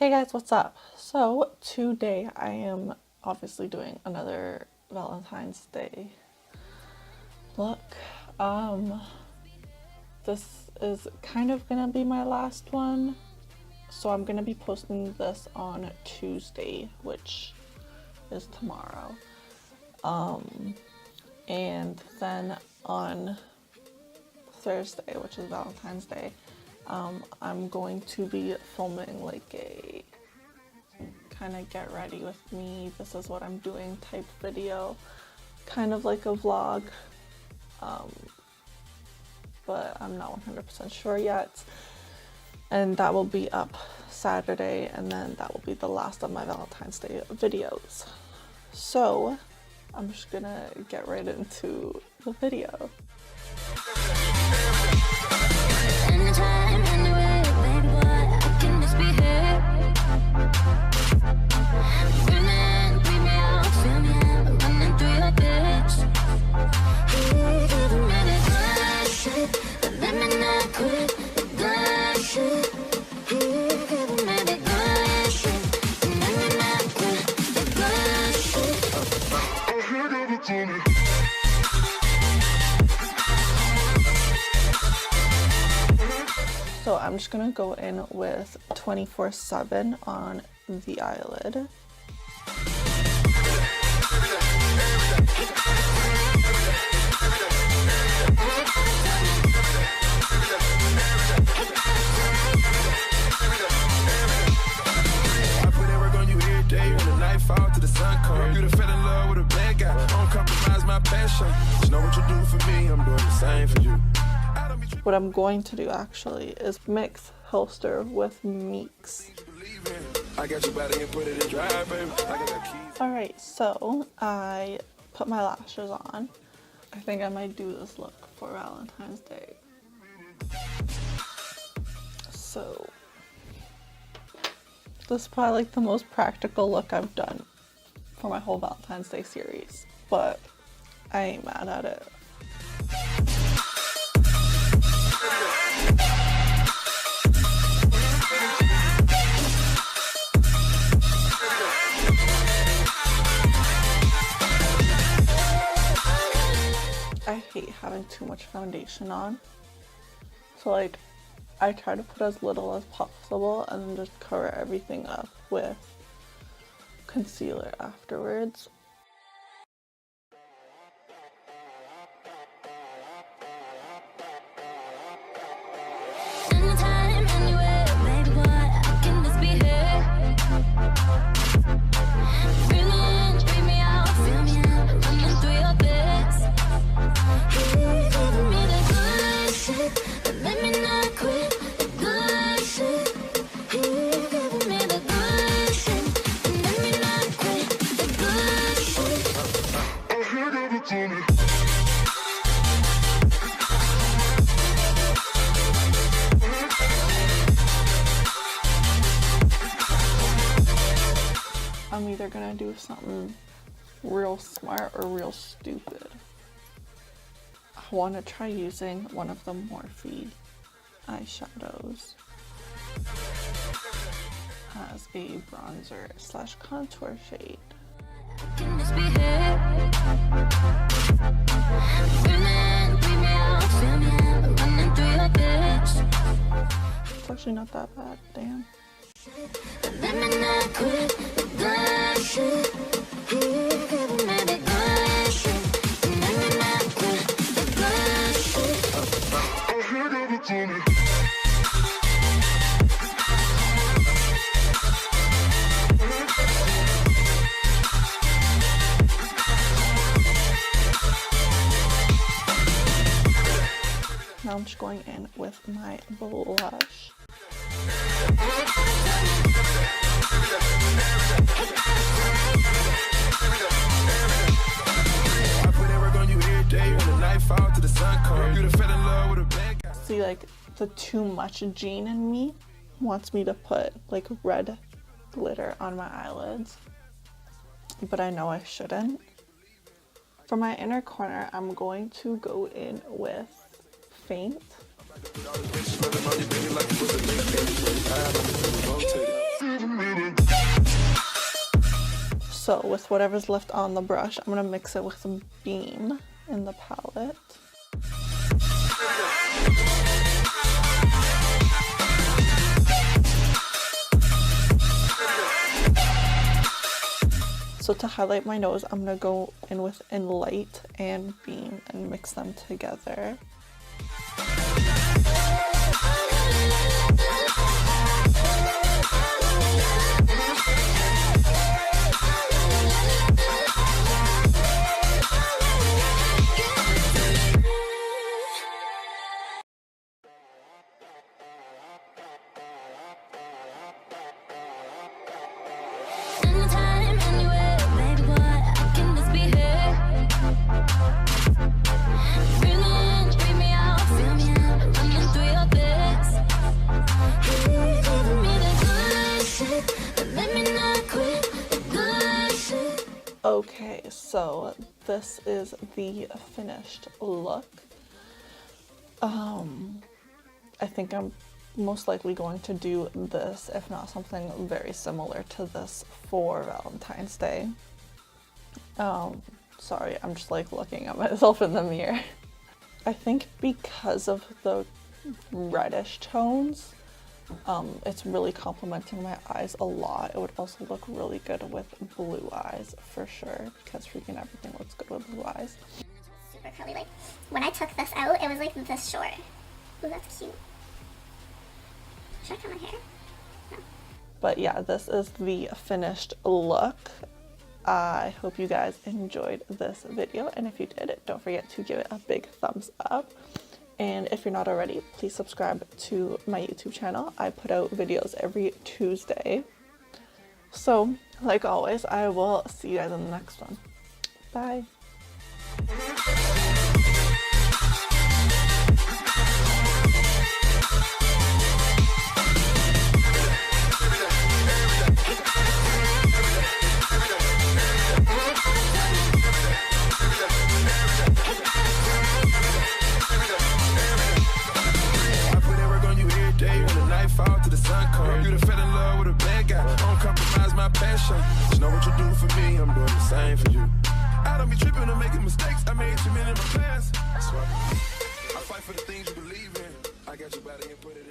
Hey guys, what's up? So today I am obviously doing another Valentine's Day look. This is kind of gonna be my last one. So I'm gonna be posting this on Tuesday, which is tomorrow. And then on Thursday, which is Valentine's Day, I'm going to be filming like a kind of get ready with me, this is what I'm doing type video, kind of like a vlog, but I'm not 100% sure yet. And that will be up Saturday, and then that will be the last of my Valentine's Day videos. So I'm just gonna get right into the video. So I'm just gonna go in with 24/7 on the eyelid. What I'm going to do actually is mix Holster with Meeks. Alright, so I put my lashes on. I think I might do this look for Valentine's Day. So this is probably like the most practical look I've done for my whole Valentine's Day series, but I ain't mad at it. I hate having too much foundation on, so like I try to put as little as possible and then just cover everything up with concealer afterwards. I'm either gonna do something real smart or real stupid. I want to try using one of the Morphe eyeshadows as a bronzer slash contour shade. It's actually not that bad, damn. Now I'm just going in with my blush. See, like the too much Jean in me wants me to put like red glitter on my eyelids, but I know I shouldn't. For my inner corner, I'm going to go in with Faint. So with whatever's left on the brush, I'm gonna mix it with some Beam in the palette. So to highlight my nose, I'm gonna go in with Light and Beam and mix them together. Okay, so this is the finished look. I think I'm most likely going to do this, if not something very similar to this, for Valentine's Day. Sorry, I'm just like looking at myself in the mirror. I think because of the reddish tones, it's really complementing my eyes a lot. It would also look really good with blue eyes for sure, because freaking everything looks good with blue eyes. Super curly. Like when I took this out, it was like this short. Ooh, that's cute. Should I cut my hair? No. But yeah, this is the finished look. I hope you guys enjoyed this video, and if you did, don't forget to give it a big thumbs up. And if you're not already, please subscribe to my YouTube channel. I put out videos every Tuesday. So, like always, I will see you guys in the next one. Bye. You know what you do for me, I'm doing the same for you. I don't be tripping or making mistakes, I made too many in my past. So I fight for the things you believe in. I got your body and put it in.